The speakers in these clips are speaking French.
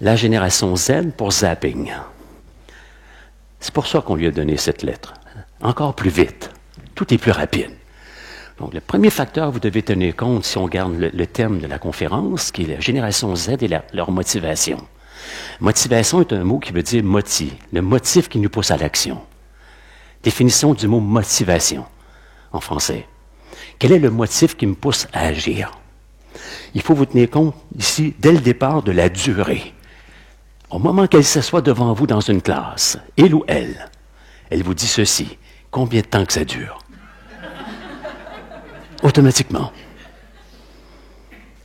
La génération Z pour zapping. C'est pour ça qu'on lui a donné cette lettre. Encore plus vite. Tout est plus rapide. Donc, le premier facteur, vous devez tenir compte, si on garde le thème de la conférence, qui est la génération Z et leur motivation. Motivation est un mot qui veut dire motif, le motif qui nous pousse à l'action. Définition du mot motivation en français. Quel est le motif qui me pousse à agir? Il faut vous tenir compte ici, dès le départ, de la durée. Au moment qu'elle s'assoit devant vous dans une classe, il ou elle vous dit ceci. Combien de temps que ça dure? Automatiquement.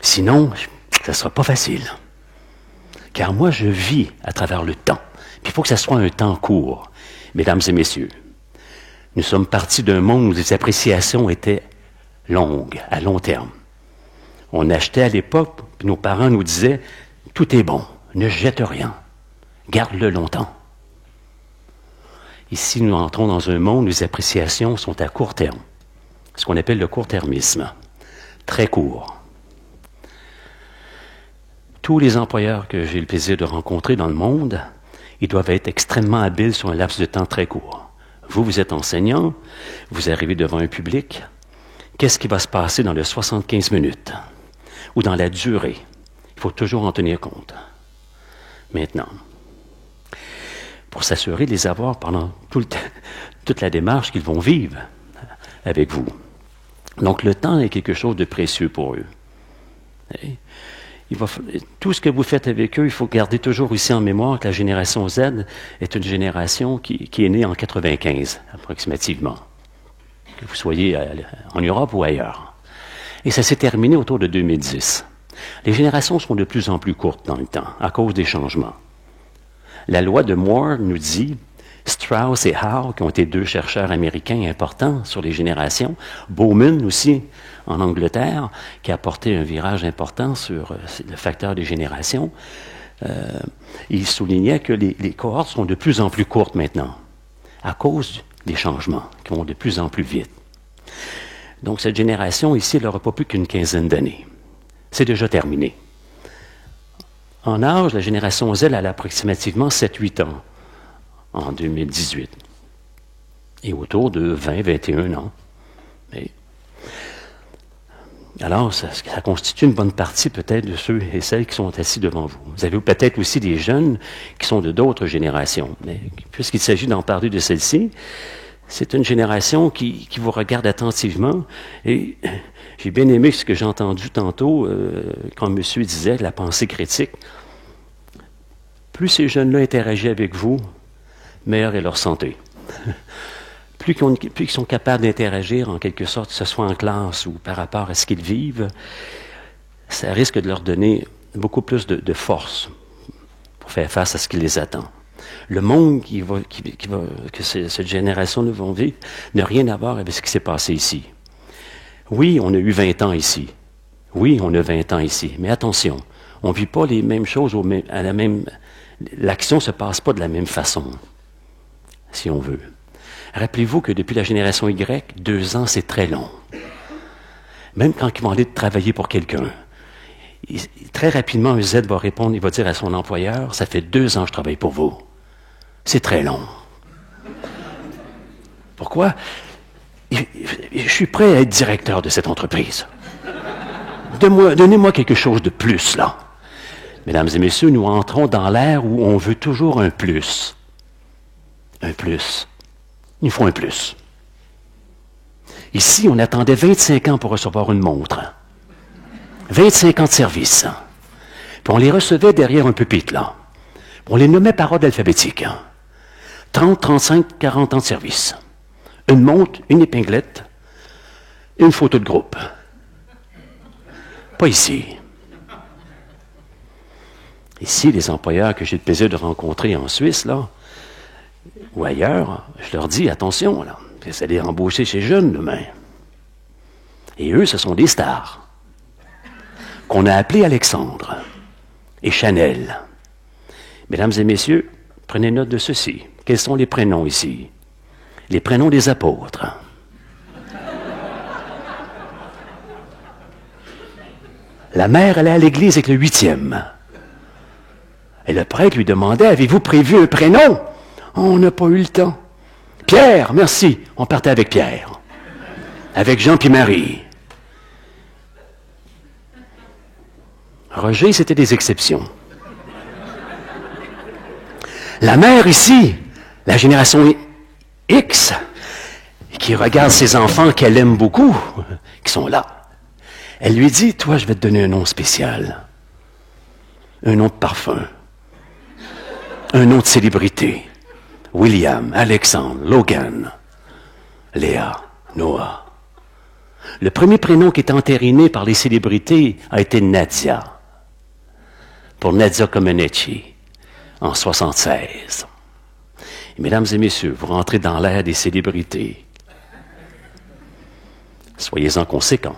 Sinon, ça ne sera pas facile. Car moi, je vis à travers le temps. Puis il faut que ça soit un temps court. Mesdames et messieurs, nous sommes partis d'un monde où les appréciations étaient longues, à long terme. On achetait à l'époque, puis nos parents nous disaient, tout est bon, ne jette rien, garde-le longtemps. Ici, nous entrons dans un monde où les appréciations sont à court terme, ce qu'on appelle le court-termisme, très court. Tous les employeurs que j'ai le plaisir de rencontrer dans le monde, ils doivent être extrêmement habiles sur un laps de temps très court. Vous êtes enseignant, vous arrivez devant un public, qu'est-ce qui va se passer dans les 75 minutes ou dans la durée? Il faut toujours en tenir compte. Maintenant, pour s'assurer de les avoir pendant toute la démarche qu'ils vont vivre avec vous. Donc, le temps est quelque chose de précieux pour eux. Tout ce que vous faites avec eux, il faut garder toujours ici en mémoire que la génération Z est une génération qui est née en 95, approximativement. Que vous soyez en Europe ou ailleurs. Et ça s'est terminé autour de 2010. Les générations sont de plus en plus courtes dans le temps, à cause des changements. La loi de Moore nous dit, Strauss et Howe, qui ont été deux chercheurs américains importants sur les générations, Bowman aussi, en Angleterre, qui a apporté un virage important sur le facteur des générations, il soulignait que les cohortes sont de plus en plus courtes maintenant, à cause des changements qui vont de plus en plus vite. Donc, cette génération ici, elle n'aura pas plus qu'une quinzaine d'années. C'est déjà terminé. En âge, la génération Z, elle a approximativement 7-8 ans en 2018. Et autour de 20-21 ans. Mais, alors, ça constitue une bonne partie peut-être de ceux et celles qui sont assis devant vous. Vous avez peut-être aussi des jeunes qui sont de d'autres générations. Mais puisqu'il s'agit d'en parler de celle-ci, c'est une génération qui vous regarde attentivement. Et j'ai bien aimé ce que j'ai entendu tantôt, quand monsieur disait la pensée critique. Plus ces jeunes-là interagissent avec vous, meilleure est leur santé. Plus ils sont capables d'interagir, en quelque sorte, que ce soit en classe ou par rapport à ce qu'ils vivent, ça risque de leur donner beaucoup plus de force pour faire face à ce qui les attend. Le monde que cette génération nous vont vivre n'a rien à voir avec ce qui s'est passé ici. Oui, on a eu 20 ans ici. Oui, on a 20 ans ici. Mais attention, on ne vit pas les mêmes choses l'action ne se passe pas de la même façon, si on veut. Rappelez-vous que depuis la génération Y, 2 ans, c'est très long. Même quand ils vont aller travailler pour quelqu'un, très rapidement, un Z va répondre, il va dire à son employeur, ça fait 2 ans que je travaille pour vous. C'est très long. Pourquoi? Je suis prêt à être directeur de cette entreprise. Donnez-moi quelque chose de plus, là. Mesdames et messieurs, nous entrons dans l'ère où on veut toujours un plus. Un plus. Il faut un plus. Ici, on attendait 25 ans pour recevoir une montre. 25 ans de service. Puis on les recevait derrière un pupitre, là. On les nommait par ordre alphabétique. 30, 35, 40 ans de service. Une montre, une épinglette, une photo de groupe. Pas ici. Ici, les employeurs que j'ai le plaisir de rencontrer en Suisse, là, ou ailleurs, je leur dis, attention, là, vous allez embaucher ces jeunes demain. Et eux, ce sont des stars qu'on a appelés Alexandre et Chanel. Mesdames et messieurs, prenez note de ceci. Quels sont les prénoms ici? Les prénoms des apôtres. La mère, elle est à l'église avec le 8e. Et le prêtre lui demandait, avez-vous prévu un prénom? Oh, on n'a pas eu le temps. Pierre, merci. On partait avec Pierre. Avec Jean puis Marie. Roger, c'était des exceptions. La mère ici, la génération X, qui regarde ses enfants qu'elle aime beaucoup, qui sont là, elle lui dit, toi, je vais te donner un nom spécial. Un nom de parfum. Un nom de célébrité. William, Alexandre, Logan, Léa, Noah. Le premier prénom qui est entériné par les célébrités a été Nadia. Pour Nadia Comaneci, en 1976. Mesdames et messieurs, vous rentrez dans l'ère des célébrités. Soyez-en conséquents.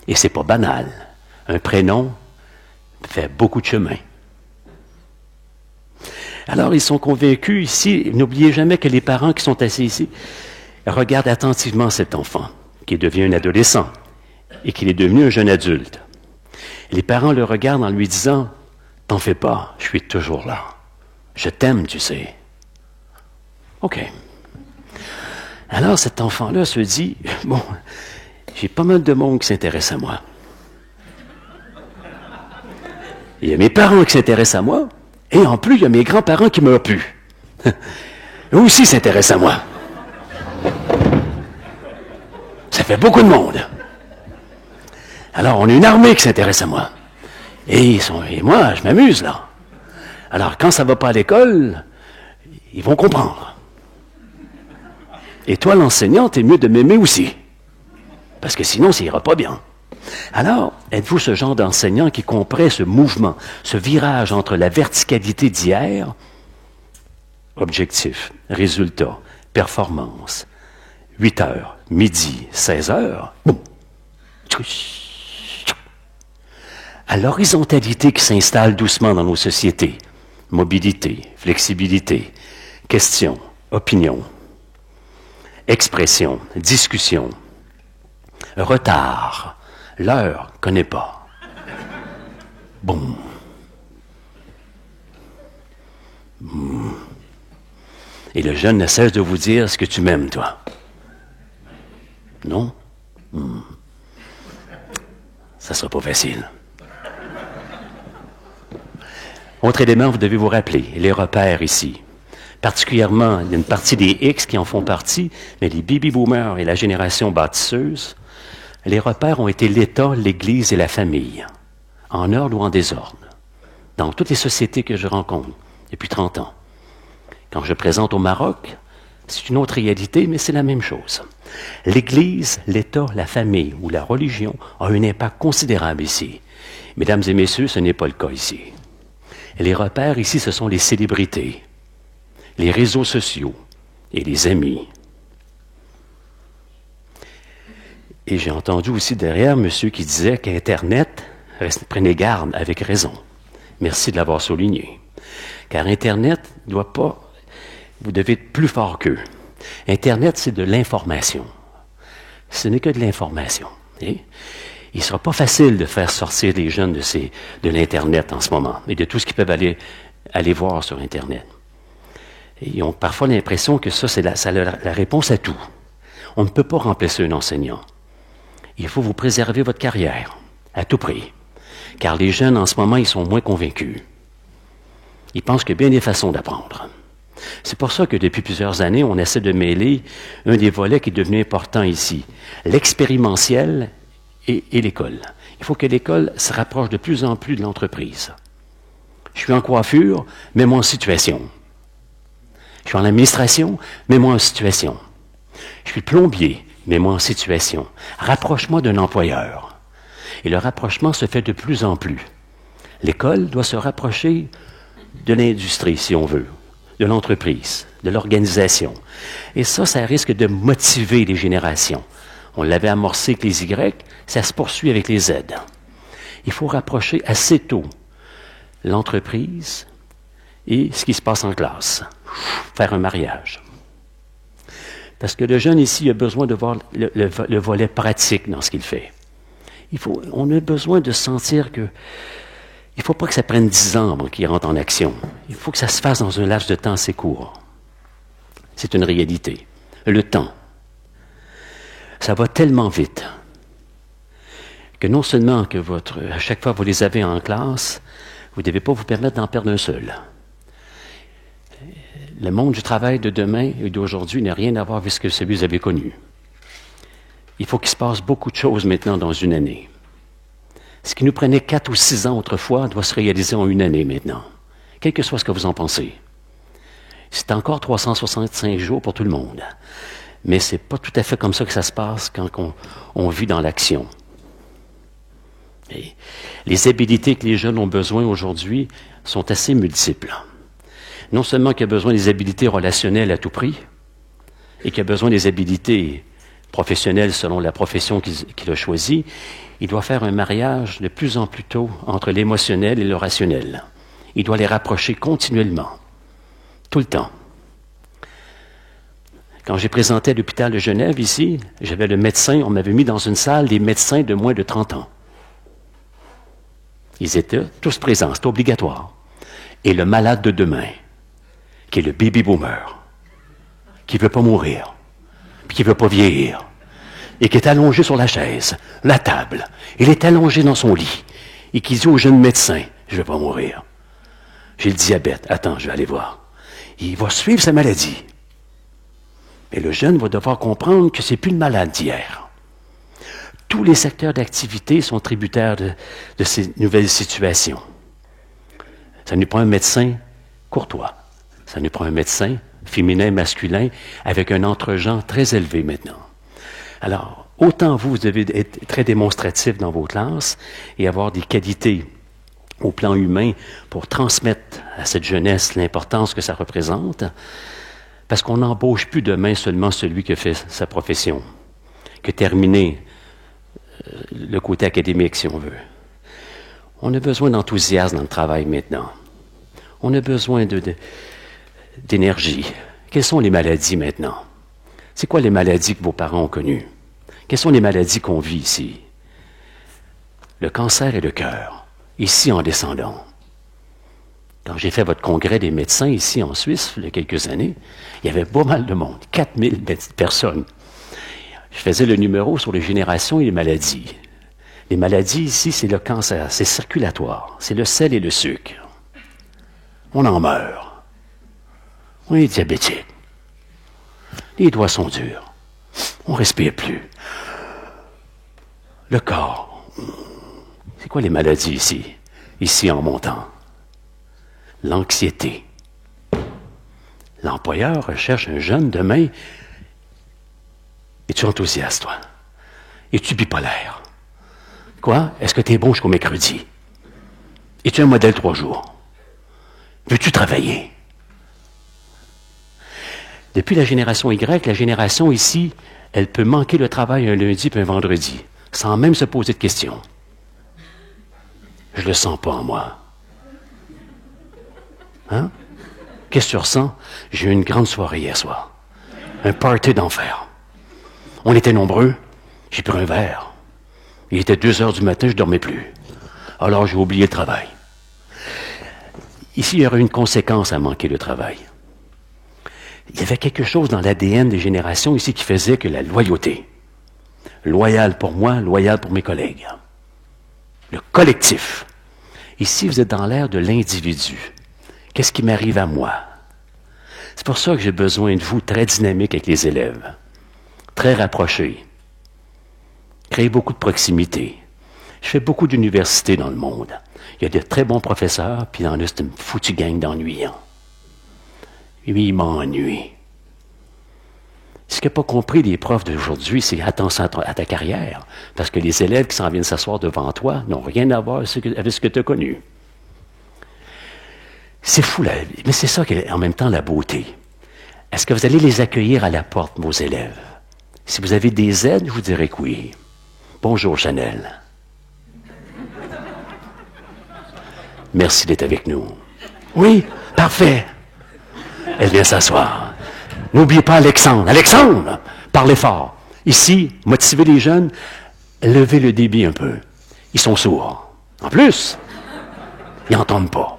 Et c'est pas banal. Un prénom fait beaucoup de chemin. Alors, ils sont convaincus ici, n'oubliez jamais que les parents qui sont assis ici regardent attentivement cet enfant, qui devient un adolescent, et qu'il est devenu un jeune adulte. Les parents le regardent en lui disant, « T'en fais pas, je suis toujours là. Je t'aime, tu sais. » OK. Alors, cet enfant-là se dit, « Bon, j'ai pas mal de monde qui s'intéresse à moi. Il y a mes parents qui s'intéressent à moi, et en plus, il y a mes grands-parents qui meurent plus. Eux aussi s'intéressent à moi. Ça fait beaucoup de monde. Alors, on a une armée qui s'intéresse à moi. Et moi, je m'amuse, là. Alors, quand ça ne va pas à l'école, ils vont comprendre. Et toi, l'enseignant, t'es mieux de m'aimer aussi. Parce que sinon, ça ira pas bien. Alors, êtes-vous ce genre d'enseignant qui comprend ce mouvement, ce virage entre la verticalité d'hier, objectif, résultat, performance, 8 heures, midi, 16 heures, boum, à l'horizontalité qui s'installe doucement dans nos sociétés, mobilité, flexibilité, question, opinion, expression, discussion, retard, l'heure, connaît pas. Boum. Et le jeune ne cesse de vous dire ce que tu m'aimes, toi. Non? Ça sera pas facile. Autre élément, vous devez vous rappeler, les repères ici. Particulièrement, il y a une partie des X qui en font partie, mais les baby boomers et la génération bâtisseuse, les repères ont été l'État, l'Église et la famille, en ordre ou en désordre, dans toutes les sociétés que je rencontre depuis 30 ans. Quand je présente au Maroc, c'est une autre réalité, mais c'est la même chose. L'Église, l'État, la famille ou la religion ont un impact considérable ici. Mesdames et messieurs, ce n'est pas le cas ici. Et les repères ici, ce sont les célébrités, les réseaux sociaux et les amis. Et j'ai entendu aussi derrière monsieur qui disait qu'Internet, prenez garde avec raison. Merci de l'avoir souligné. Car Internet ne doit pas, vous devez être plus fort qu'eux. Internet, c'est de l'information. Ce n'est que de l'information. Il ne sera pas facile de faire sortir les jeunes de l'Internet en ce moment et de tout ce qu'ils peuvent aller voir sur Internet. Et ils ont parfois l'impression que ça, c'est la réponse à tout. On ne peut pas remplacer un enseignant. Il faut vous préserver votre carrière, à tout prix. Car les jeunes, en ce moment, ils sont moins convaincus. Ils pensent qu'il y a bien des façons d'apprendre. C'est pour ça que depuis plusieurs années, on essaie de mêler un des volets qui est devenu important ici, l'expérimentiel et l'école. Il faut que l'école se rapproche de plus en plus de l'entreprise. Je suis en coiffure, mets-moi en situation. Je suis en administration, mets-moi en situation. Je suis plombier, mets-moi en situation. Rapproche-moi d'un employeur. Et le rapprochement se fait de plus en plus. L'école doit se rapprocher de l'industrie, si on veut, de l'entreprise, de l'organisation. Et ça risque de motiver les générations. On l'avait amorcé avec les Y, ça se poursuit avec les Z. Il faut rapprocher assez tôt l'entreprise et ce qui se passe en classe. Faire un mariage. Parce que le jeune ici a besoin de voir le volet pratique dans ce qu'il fait. On a besoin de sentir Il ne faut pas que ça prenne 10 ans avant qu'il rentre en action. Il faut que ça se fasse dans un laps de temps assez court. C'est une réalité. Le temps. Ça va tellement vite que non seulement que à chaque fois que vous les avez en classe, vous ne devez pas vous permettre d'en perdre un seul. Le monde du travail de demain et d'aujourd'hui n'a rien à voir avec ce que celui que vous avez connu. Il faut qu'il se passe beaucoup de choses maintenant dans une année. Ce qui nous prenait 4 ou 6 ans autrefois doit se réaliser en une année maintenant. Quel que soit ce que vous en pensez. C'est encore 365 jours pour tout le monde. Mais ce n'est pas tout à fait comme ça que ça se passe quand on vit dans l'action. Et les habilités que les jeunes ont besoin aujourd'hui sont assez multiples. Non seulement qu'il y a besoin des habilités relationnelles à tout prix, et qu'il y a besoin des habilités professionnelles selon la profession qu'il a choisie, il doit faire un mariage de plus en plus tôt entre l'émotionnel et le rationnel. Il doit les rapprocher continuellement, tout le temps. Quand j'ai présenté à l'hôpital de Genève ici, j'avais le médecin, on m'avait mis dans une salle des médecins de moins de 30 ans. Ils étaient tous présents, c'était obligatoire. Et le malade de demain, qui est le baby boomer, qui ne veut pas mourir, puis qui ne veut pas vieillir, et qui est allongé sur la chaise, la table, il est allongé dans son lit, et qui dit au jeune médecin, je ne vais pas mourir. J'ai le diabète, attends, je vais aller voir. Il va suivre sa maladie. Et le jeune va devoir comprendre que ce n'est plus le malade d'hier. Tous les secteurs d'activité sont tributaires de ces nouvelles situations. Ça nous prend un médecin courtois. Ça nous prend un médecin féminin, masculin, avec un entre-genre très élevé maintenant. Alors, autant vous devez être très démonstratif dans vos classes et avoir des qualités au plan humain pour transmettre à cette jeunesse l'importance que ça représente, parce qu'on n'embauche plus demain seulement celui qui fait sa profession, qui a terminé le côté académique, si on veut. On a besoin d'enthousiasme dans le travail maintenant. On a besoin d'énergie. Quelles sont les maladies maintenant? C'est quoi les maladies que vos parents ont connues? Quelles sont les maladies qu'on vit ici? Le cancer et le cœur, ici en descendant. Quand j'ai fait votre congrès des médecins ici en Suisse, il y a quelques années, il y avait pas mal de monde, 4000 personnes. Je faisais le numéro sur les générations et les maladies. Les maladies ici, c'est le cancer, c'est circulatoire, c'est le sel et le sucre. On en meurt. On est diabétique. Les doigts sont durs. On ne respire plus. Le corps. C'est quoi les maladies ici? Ici en montant. L'anxiété. L'employeur recherche un jeune demain. Es-tu enthousiaste, toi? Es-tu bipolaire? Quoi? Est-ce que tu es bon jusqu'au mercredi? Es-tu un modèle 3 jours? Veux-tu travailler? Depuis la génération Y, la génération ici, elle peut manquer le travail un lundi puis un vendredi, sans même se poser de questions. Je le sens pas en moi. Hein? Qu'est-ce que tu ressens? J'ai eu une grande soirée hier soir. Un party d'enfer. On était nombreux. J'ai pris un verre. Il était 2 heures du matin, je ne dormais plus. Alors j'ai oublié le travail. Ici, il y aurait une conséquence à manquer le travail. Il y avait quelque chose dans l'ADN des générations ici qui faisait que la loyauté. Loyal pour moi, loyal pour mes collègues. Le collectif. Ici, vous êtes dans l'ère de l'individu. Qu'est-ce qui m'arrive à moi? C'est pour ça que j'ai besoin de vous très dynamique avec les élèves. Très rapprochés. Créer beaucoup de proximité. Je fais beaucoup d'universités dans le monde. Il y a de très bons professeurs, puis il y en a, c'est une foutue gang d'ennuyants. Lui, il m'ennuie. Ce qu'il n'a pas compris les profs d'aujourd'hui, c'est attention à ta carrière, parce que les élèves qui s'en viennent s'asseoir devant toi n'ont rien à voir avec ce que tu as connu. C'est fou, là, mais c'est ça qui est en même temps la beauté. Est-ce que vous allez les accueillir à la porte, vos élèves? Si vous avez des aides, je vous dirai que oui. Bonjour, Chanel. Merci d'être avec nous. Oui, parfait. Elle vient s'asseoir. N'oubliez pas Alexandre. Alexandre, parlez fort. Ici, motivez les jeunes, levez le débit un peu. Ils sont sourds. En plus, Ils n'entendent pas.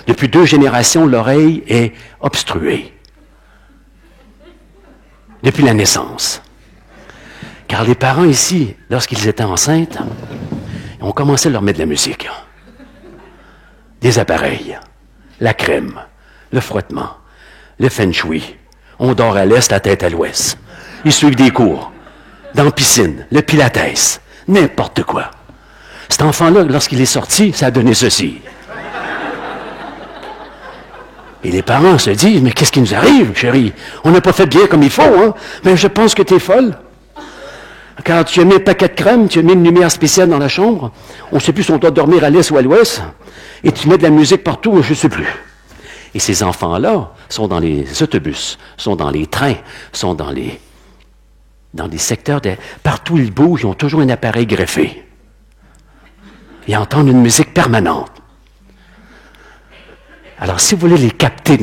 Depuis 2 générations, l'oreille est obstruée. Depuis la naissance. Car les parents ici, lorsqu'ils étaient enceintes, ont commencé à leur mettre de la musique. Des appareils, la crème, le frottement, le feng shui. On dort à l'est, la tête à l'ouest. Ils suivent des cours. Dans la piscine, le pilates, n'importe quoi. Cet enfant-là, lorsqu'il est sorti, ça a donné ceci. Et les parents se disent, mais qu'est-ce qui nous arrive, chérie? On n'a pas fait bien comme il faut, hein? Mais je pense que tu es folle. Quand tu as mis un paquet de crème, tu as mis une lumière spéciale dans la chambre, on ne sait plus si on doit dormir à l'est ou à l'ouest, et tu mets de la musique partout, je ne sais plus. Et ces enfants-là sont dans les autobus, sont dans les trains, sont dans les secteurs partout où ils bougent, ils ont toujours un appareil greffé. Ils entendent une musique permanente. Alors, si vous voulez les capter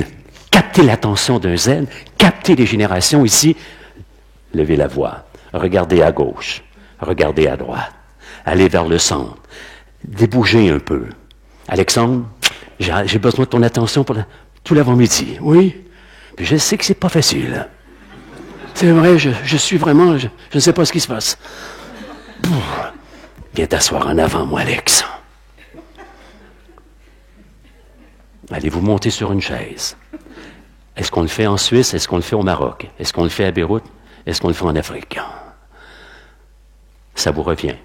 l'attention d'un zen, capter les générations ici, levez la voix, regardez à gauche, regardez à droite, allez vers le centre, débougez un peu. Alexandre, j'ai besoin de ton attention pour tout l'avant-midi. Oui, puis je sais que c'est pas facile. C'est vrai, je suis vraiment, je ne sais pas ce qui se passe. Viens t'asseoir en avant, moi, Alex. Allez-vous monter sur une chaise? Est-ce qu'on le fait en Suisse? Est-ce qu'on le fait au Maroc? Est-ce qu'on le fait à Beyrouth? Est-ce qu'on le fait en Afrique? Ça vous revient.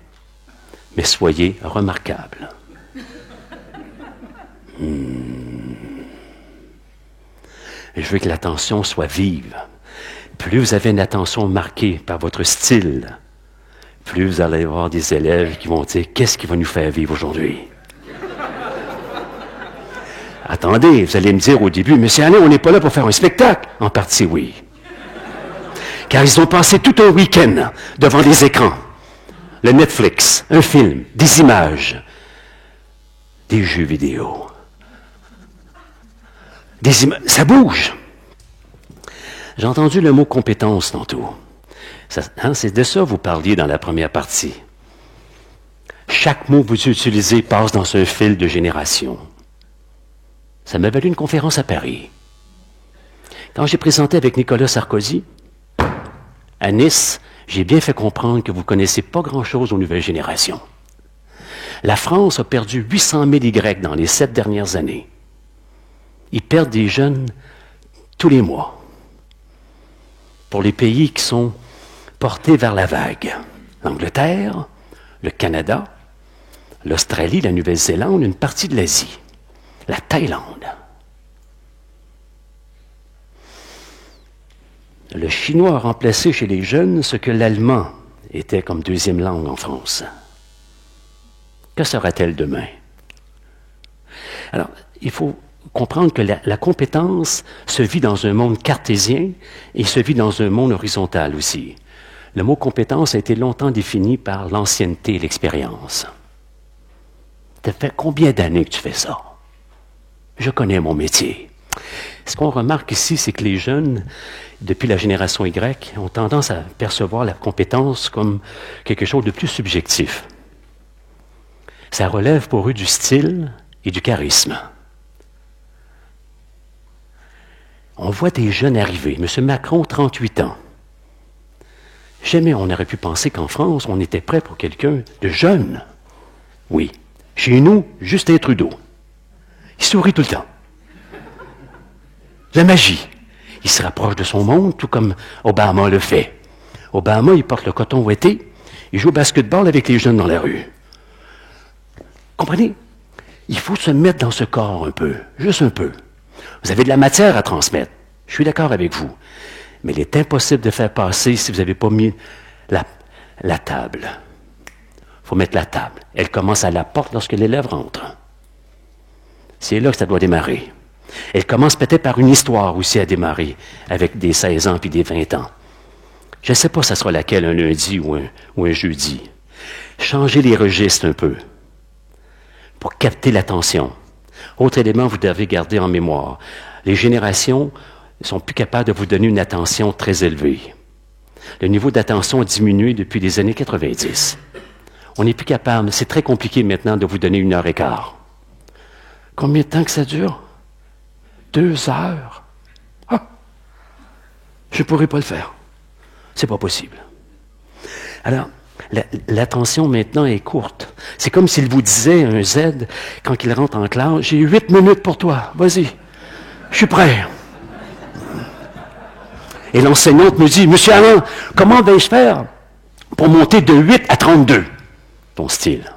Mais soyez remarquables. Je veux que l'attention soit vive. Plus vous avez une attention marquée par votre style, plus vous allez avoir des élèves qui vont dire, qu'est-ce qui va nous faire vivre aujourd'hui? Attendez, vous allez me dire au début, Monsieur Alain, on n'est pas là pour faire un spectacle. En partie, oui. Car ils ont passé tout un week-end devant des écrans. Le Netflix, un film, des images, des jeux vidéo. Ça bouge. J'ai entendu le mot compétence tantôt. C'est de ça que vous parliez dans la première partie. Chaque mot que vous utilisez passe dans un fil de génération. Ça m'a valu une conférence à Paris. Quand j'ai présenté avec Nicolas Sarkozy, à Nice, j'ai bien fait comprendre que vous ne connaissez pas grand-chose aux nouvelles générations. La France a perdu 800 000 Y dans les 7 dernières années. Ils perdent des jeunes tous les mois. Pour les pays qui sont portés vers la vague. L'Angleterre, le Canada, l'Australie, la Nouvelle-Zélande, une partie de l'Asie. La Thaïlande. Le chinois a remplacé chez les jeunes ce que l'allemand était comme 2e langue en France. Que sera-t-elle demain? Alors, il faut comprendre que la compétence se vit dans un monde cartésien et se vit dans un monde horizontal aussi. Le mot compétence a été longtemps défini par l'ancienneté et l'expérience. Ça fait combien d'années que tu fais ça? Je connais mon métier. Ce qu'on remarque ici, c'est que les jeunes, depuis la génération Y, ont tendance à percevoir la compétence comme quelque chose de plus subjectif. Ça relève pour eux du style et du charisme. On voit des jeunes arriver. M. Macron, 38 ans. Jamais on aurait pu penser qu'en France, on était prêt pour quelqu'un de jeune. Oui. Chez nous, Justin Trudeau. Il sourit tout le temps. La magie. Il se rapproche de son monde, tout comme Obama le fait. Obama, il porte le coton ouaté, il joue au basketball avec les jeunes dans la rue. Comprenez? Il faut se mettre dans ce corps un peu, juste un peu. Vous avez de la matière à transmettre. Je suis d'accord avec vous. Mais il est impossible de faire passer si vous n'avez pas mis la table. Il faut mettre la table. Elle commence à la porte lorsque l'élève rentre. C'est là que ça doit démarrer. Elle commence peut-être par une histoire aussi à démarrer, avec des 16 ans puis des 20 ans. Je ne sais pas ça sera laquelle, un lundi ou un jeudi. Changez les registres un peu pour capter l'attention. Autre élément, vous devez garder en mémoire. Les générations ne sont plus capables de vous donner une attention très élevée. Le niveau d'attention a diminué depuis les années 90. On n'est plus capable, c'est très compliqué maintenant de vous donner 1h15. Combien de temps que ça dure? 2 heures. Ah! Je ne pourrais pas le faire. C'est pas possible. Alors, l'attention maintenant est courte. C'est comme s'il vous disait, un Z, quand il rentre en classe, j'ai 8 minutes pour toi. Vas-y. Je suis prêt. Et l'enseignante me dit, Monsieur Alain, comment vais-je faire pour monter de 8 à 32? Ton style.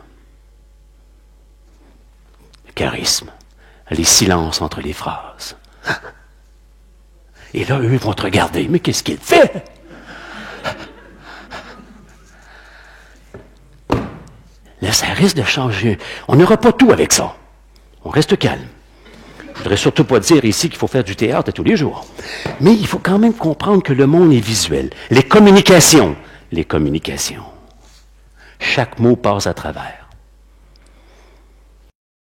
Le charisme. Les silences entre les phrases. Et là, eux vont te regarder. Mais qu'est-ce qu'il fait? Là, ça risque de changer. On n'aura pas tout avec ça. On reste calme. Je ne voudrais surtout pas dire ici qu'il faut faire du théâtre tous les jours. Mais il faut quand même comprendre que le monde est visuel. Les communications. Chaque mot passe à travers.